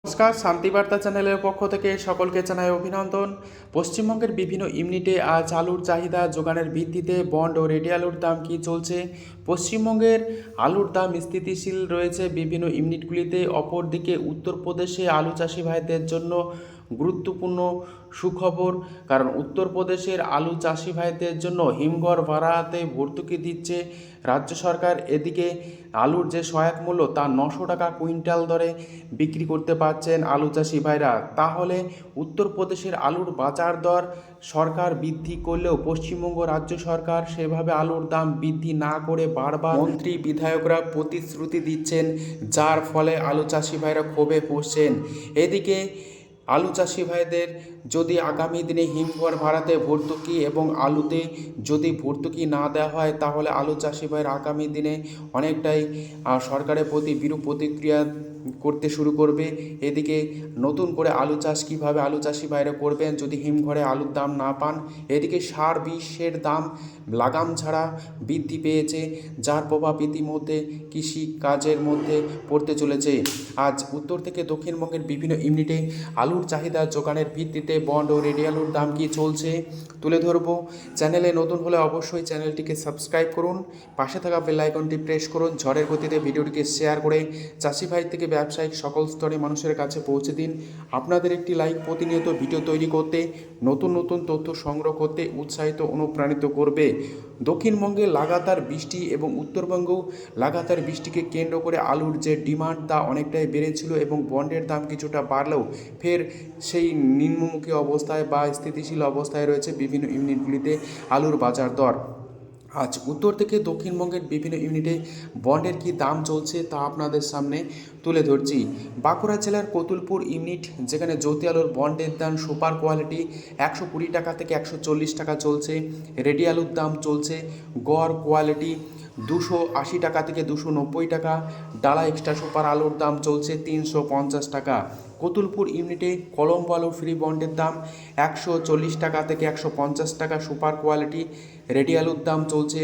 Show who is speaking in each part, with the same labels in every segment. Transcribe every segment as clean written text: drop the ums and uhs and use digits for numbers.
Speaker 1: নমস্কার, শান্তিবার্তা চ্যানেলের পক্ষ থেকে সকলকে জানাই অভিনন্দন। পশ্চিমবঙ্গের বিভিন্ন ইউনিটে আজ আলুর চাহিদা যোগানের ভিত্তিতে বন্ড ও রেডি আলুর দাম কী চলছে। পশ্চিমবঙ্গের আলুর দাম স্থিতিশীল রয়েছে বিভিন্ন ইউনিটগুলিতে। অপরদিকে উত্তরপ্রদেশে আলু চাষি ভাইদের জন্য গুরুত্বপূর্ণ সুখবর, কারণ উত্তরপ্রদেশের আলু চাষি ভাইদের জন্য হিমঘর ভাড়াতে ভর্তুকি দিচ্ছে রাজ্য সরকার। এদিকে আলুর যে সহায়ক মূল্য তা 900 টাকা কুইন্টাল দরে বিক্রি করতে পারছেন আলু চাষি ভাইরা। তাহলে উত্তরপ্রদেশের আলুর বাজার দর সরকার বৃদ্ধি করলেও পশ্চিমবঙ্গ রাজ্য সরকার সেভাবে আলুর দাম বৃদ্ধি না করে বারবার মন্ত্রী বিধায়করা প্রতিশ্রুতি দিচ্ছেন, যার ফলে আলু চাষি ভাইরা ক্ষোভে পড়ছেন। এদিকে আলু চাষি ভাইদের যদি আগামী দিনে হিমঘর ভাড়াতে ভর্তুকি এবং আলুতে যদি ভর্তুকি না দেওয়া হয়, তাহলে আলু চাষি ভাইয়ের আগামী দিনে অনেকটাই সরকারের প্রতি বিরূপ প্রতিক্রিয়া করতে শুরু করবে। এদিকে নতুন করে আলু চাষ কীভাবে আলু চাষি ভাইরা করবেন যদি হিমঘরে আলুর দাম না পান। এদিকে সার বিষের দাম লাগাম ছাড়া বৃদ্ধি পেয়েছে, যার প্রভাব ইতিমধ্যে কৃষি কাজের মধ্যে পড়তে চলেছে। আজ উত্তর থেকে দক্ষিণবঙ্গের বিভিন্ন ইউনিটে আলুর চাহিদা যোগানের ভিত্তিতে বন্ড ও রেডি আলুর দাম কী চলছে তুলে ধরব। চ্যানেলে নতুন হলে অবশ্যই চ্যানেলটিকে সাবস্ক্রাইব করুন, পাশে থাকা বেল আইকনটি প্রেস করুন, ঝড়ের গতিতে ভিডিওটিকে শেয়ার করে চাষি ভাই থেকে ব্যবসায়িক সকল স্তরে মানুষের কাছে পৌঁছে দিন। আপনাদের একটি লাইক প্রতিনিয়ত ভিডিও তৈরি করতে, নতুন নতুন তথ্য সংগ্রহ করতে উৎসাহিত অনুপ্রাণিত করবে। দক্ষিণবঙ্গে লাগাতার বৃষ্টি এবং উত্তরবঙ্গেও লাগাতার বৃষ্টিকে কেন্দ্র করে আলুর যে ডিমান্ড তা অনেকটাই বেড়েছিল এবং বন্ডের দাম কিছুটা বাড়লেও ফের সেই নিম্নমুখী অবস্থায় বা স্থিতিশীল অবস্থায় রয়েছে বিভিন্ন ইউনিটগুলিতে আলুর বাজার দর। আজ উত্তর থেকে দক্ষিণবঙ্গের বিভিন্ন ইউনিটে বন্ডের কী দাম চলছে তা আপনাদের সামনে তুলে ধরছি। বাঁকুড়া জেলার কতুলপুর ইউনিট, যেখানে জ্যোতি আলুর বন্ডের দাম সুপার কোয়ালিটি 120 টাকা থেকে 140 টাকা চলছে। রেডি আলুর দাম চলছে গড় কোয়ালিটি 280 টাকা থেকে 290 টাকা। ডালা এক্সট্রা সুপার আলুর দাম চলছে 350 টাকা। কতুলপুর ইউনিটে কলম্বো আলুর ফ্রি বন্ডের দাম 140 টাকা থেকে 150 টাকা সুপার কোয়ালিটি। রেডি আলুর দাম চলছে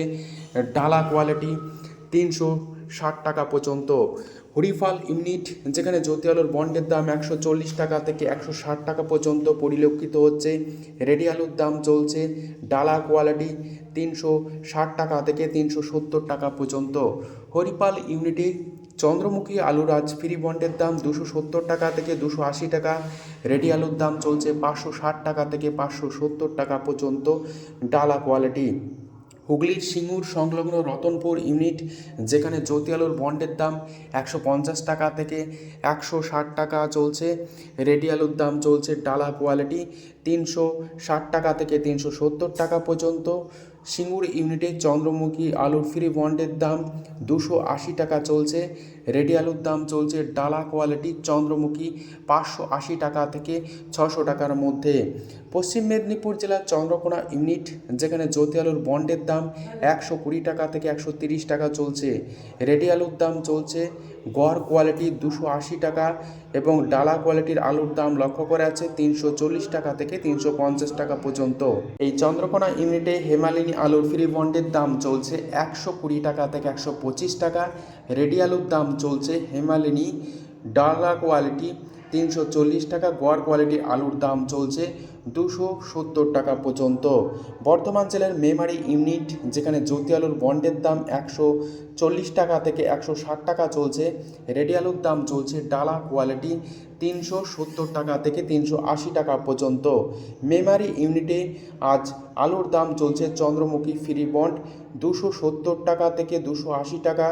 Speaker 1: ডালা কোয়ালিটি 360 টাকা পর্যন্ত। হরিফাল ইউনিট, যেখানে জ্যোতি আলুর বন্ডের দাম 140 টাকা থেকে 160 টাকা পর্যন্ত পরিলক্ষিত হচ্ছে। রেডি আলুর দাম চলছে ডালা কোয়ালিটি 360 টাকা থেকে 370 টাকা পর্যন্ত। হরিপাল ইউনিটে চন্দ্রমুখী আলুর আজ ফ্রি বন্ডের দাম 270 টাকা থেকে 280 টাকা। রেডি আলুর দাম চলছে 560 টাকা থেকে 570 টাকা পর্যন্ত ডালা কোয়ালিটি। হুগলির সিঙ্গুর সংলগ্ন রতনপুর ইউনিট, যেখানে জ্যোতি আলুর বন্ডের দাম 150 টাকা থেকে 160 টাকা চলছে। রেডি আলুর দাম চলছে ডালা কোয়ালিটি 360 টাকা থেকে 370 টাকা পর্যন্ত। সিঙ্গুর ইউনিটে চন্দ্রমুখী আলুর ফ্রি বন্ডের দাম 280 টাকা চলছে। রেডি আলুর দাম চলছে ডালা কোয়ালিটি চন্দ্রমুখী 580 টাকা থেকে 600 টাকার মধ্যে। পশ্চিম মেদিনীপুর জেলার চন্দ্রকোনা ইউনিট, যেখানে জ্যোতি আলুর বন্ডের দাম 120 টাকা থেকে 130 টাকা চলছে। রেডি আলুর দাম চলছে গড় কোয়ালিটি 280 টাকা এবং ডালা কোয়ালিটির আলুর দাম লক্ষ্য করে আছে 340 টাকা থেকে 350 টাকা পর্যন্ত। এই চন্দ্রকোনা ইউনিটে হেমালিনী আলুর ফ্রি বন্ডের দাম চলছে 120 টাকা থেকে 125 টাকা। রেডি আলুর দাম চলছে হেমালিনী ডালা কোয়ালিটি 340 টাকা। গড় কোয়ালিটির আলুর দাম চলছে 270 টাকা পর্যন্ত। বর্ধমান জেলার মেমারি ইউনিট, যেখানে জ্যোতি আলুর বন্ডের দাম 140 টাকা থেকে 160 টাকা চলছে। রেডি আলুর দাম চলছে ডালা কোয়ালিটি 370 টাকা থেকে 380 টাকা পর্যন্ত। মেমারি ইউনিটে আজ আলুর দাম চলছে চন্দ্রমুখী ফ্রি বন্ড 270 টাকা থেকে 280 টাকা।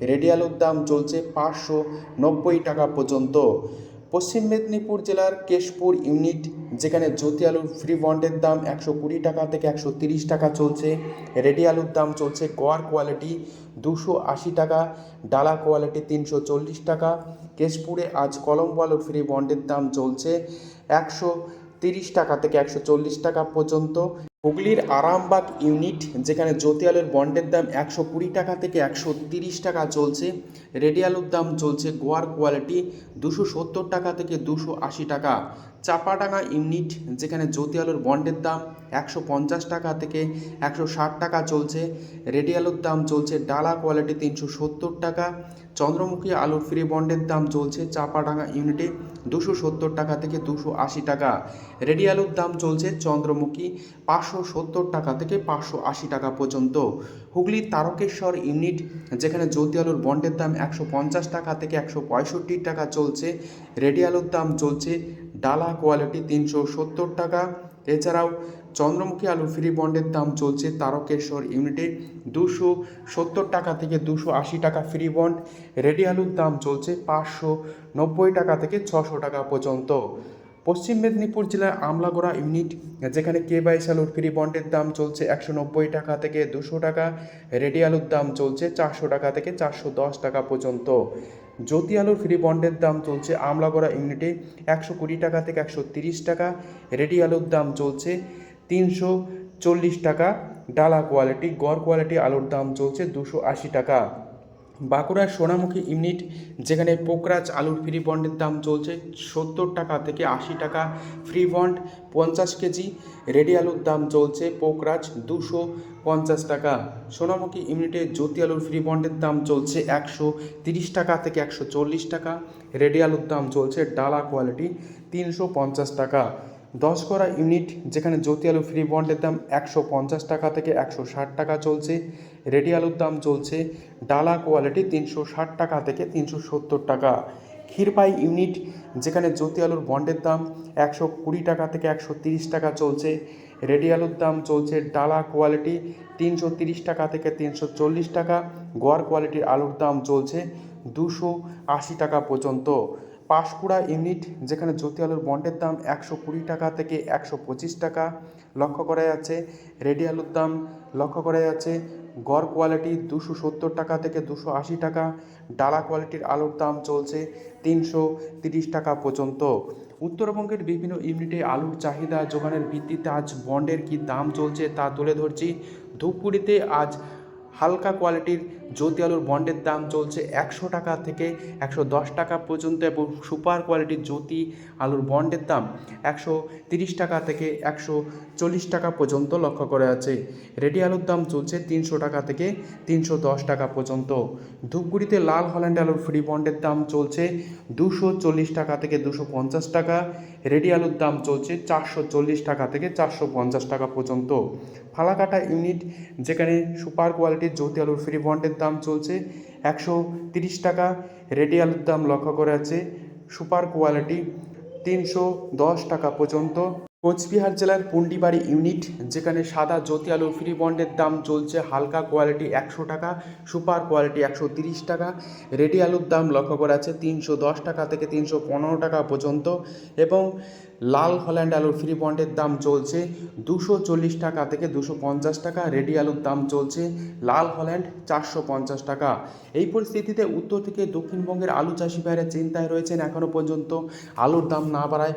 Speaker 1: রেডি আলুর দাম চলছে 590 টাকা পর্যন্ত। পশ্চিম মেদিনীপুর জেলার কেশপুর ইউনিট, যেখানে জ্যোতি আলুর ফ্রি বন্ডের দাম 120 টাকা থেকে 130 টাকা চলছে। রেডি আলুর দাম চলছে গড় কোয়ালিটি 280 টাকা, ডালা কোয়ালিটি 340 টাকা। কেশপুরে আজ কলম্বো আলুর ফ্রি বন্ডের দাম চলছে 130 টাকা থেকে 140 টাকা পর্যন্ত। হুগলির আরামবাগ ইউনিট, যেখানে জ্যোতি আলুর বন্ডের দাম 120 টাকা থেকে 130 টাকা চলছে। রেডি আলুর দাম চলছে গোয়ার কোয়ালিটি 270 টাকা থেকে 280 টাকা। চাপাডাঙ্গা ইউনিট যেখানে জ্যোতি আলুর বন্ডের দাম 150 টাকা থেকে 160 টাকা চলছে। রেডি আলুর দাম চলছে ডালা কোয়ালিটি 370 টাকা। চন্দ্রমুখী আলুর ফ্রি বন্ডের দাম চলছে চাপাডাঙ্গা ইউনিটে 270 টাকা থেকে 280 টাকা। রেডি আলুর দাম চলছে চন্দ্রমুখী 570 টাকা থেকে 580 টাকা পর্যন্ত। হুগলি তারকেশ্বর ইউনিট যেখানে জ্যোতি আলুর বন্ডের দাম 150 টাকা থেকে 165 টাকা চলছে। রেডি আলুর দাম চলছে ডালা কোয়ালিটি 370 টাকা। এছাড়াও চন্দ্রমুখী আলু ফ্রি বন্ডের দাম চলছে তারকেশ্বর ইউনিটে 270 টাকা থেকে 280 টাকা ফ্রি বন্ড। রেডি আলুর দাম চলছে 590 টাকা থেকে 600 টাকা পর্যন্ত। পশ্চিম মেদিনীপুর জেলার আমলাগোড়া ইউনিট যেখানে কে22 আলুর ফ্রি বন্ডের দাম চলছে 190 টাকা থেকে 200 টাকা। রেডি আলুর দাম চলছে 400 টাকা থেকে 410 টাকা পর্যন্ত। জ্যোতি আলুর ফ্রি বন্ডের দাম চলছে আমলাগোড়া ইউনিটে 120 টাকা থেকে 130 টাকা। রেডি আলুর দাম চলছে 340 টাকা। ডালা কোয়ালিটি গড় কোয়ালিটি আলুর দাম চলছে 280 টাকা। বাঁকুড়ার সোনামুখী ইউনিট যেখানে পোকরাজ আলুর ফ্রি বন্ডের দাম চলছে 70 টাকা থেকে 80 টাকা ফ্রি বন্ড 50 কেজি। রেডি আলুর দাম চলছে পোকরাজ 250 টাকা। সোনামুখী ইউনিটে জ্যোতি আলুর ফ্রি বন্ডের দাম চলছে 130 টাকা থেকে 140 টাকা। রেডি আলুর দাম চলছে ডালা কোয়ালিটি 350 টাকা। 10 করা ইউনিট যেখানে জ্যোতি আলু ফ্রি বন্ডের দাম 150 টাকা থেকে 160 টাকা চলছে। রেডি আলুর দাম চলছে ডালা কোয়ালিটি 360 টাকা থেকে 370 টাকা। ক্ষীরপাই ইউনিট যেখানে জ্যোতি আলুর বন্ডের দাম 120 টাকা থেকে 130 টাকা চলছে। রেডি আলুর দাম চলছে ডালা কোয়ালিটি 330 টাকা থেকে 340 টাকা। গোয়ার কোয়ালিটির আলুর দাম চলছে 280 টাকা পর্যন্ত। পাঁশকুড়া ইউনিট যেখানে জ্যোতি আলুর বন্ডের দাম 120 টাকা থেকে 125 টাকা লক্ষ্য করা যাচ্ছে। রেডি আলুর দাম লক্ষ্য করা যাচ্ছে গড় কোয়ালিটি 270 টাকা থেকে 280 টাকা। ডালা কোয়ালিটির আলুর দাম চলছে 330 টাকা পর্যন্ত। উত্তরবঙ্গের বিভিন্ন ইউনিটে আলুর চাহিদা যোগানের ভিত্তিতে আজ বন্ডের কী দাম চলছে তা তুলে ধরছি। ধূপগুড়িতে আজ হালকা কোয়ালিটির জ্যোতি আলুর বন্ডের দাম চলছে 100 টাকা থেকে 110 টাকা পর্যন্ত এবং সুপার কোয়ালিটির জ্যোতি আলুর বন্ডের দাম 130 টাকা থেকে 140 টাকা পর্যন্ত লক্ষ্য করা আছে। রেডি আলুর দাম চলছে 300 টাকা থেকে 310 টাকা পর্যন্ত। ধূপগুড়িতে লাল হল্যান্ড আলুর ফ্রি বন্ডের দাম চলছে 240 টাকা থেকে 250 টাকা। রেডি আলুর দাম চলছে 440 টাকা থেকে 450 টাকা পর্যন্ত। ফালাকাটা ইউনিট যেখানে সুপার কোয়ালিটির জ্যোতি আলুর ফ্রি বন্ডের দাম চলছে 130 টাকা। রেডি আলুর দাম লক্ষ্য করা আছে সুপার কোয়ালিটি 310 টাকা পর্যন্ত। কোচবিহার জেলার পুন্ডিবাড়ি ইউনিট যেখানে সাদা জ্যোতি আলুর ফ্রি বন্ডের দাম চলছে হালকা কোয়ালিটি 100 টাকা, সুপার কোয়ালিটি 130 টাকা। রেডি আলুর দাম লক্ষ্য করা আছে 310 টাকা থেকে 315 টাকা পর্যন্ত এবং লাল হল্যান্ড আলুর ফ্রি বন্ডের দাম চলছে 240 টাকা থেকে 250 টাকা। রেডি আলুর দাম চলছে লাল হল্যান্ড 450 টাকা। এই পরিস্থিতিতে উত্তর থেকে দক্ষিণবঙ্গের আলু চাষি ভাইরা চিন্তায় রয়েছেন এখনও পর্যন্ত আলুর দাম না বাড়ায়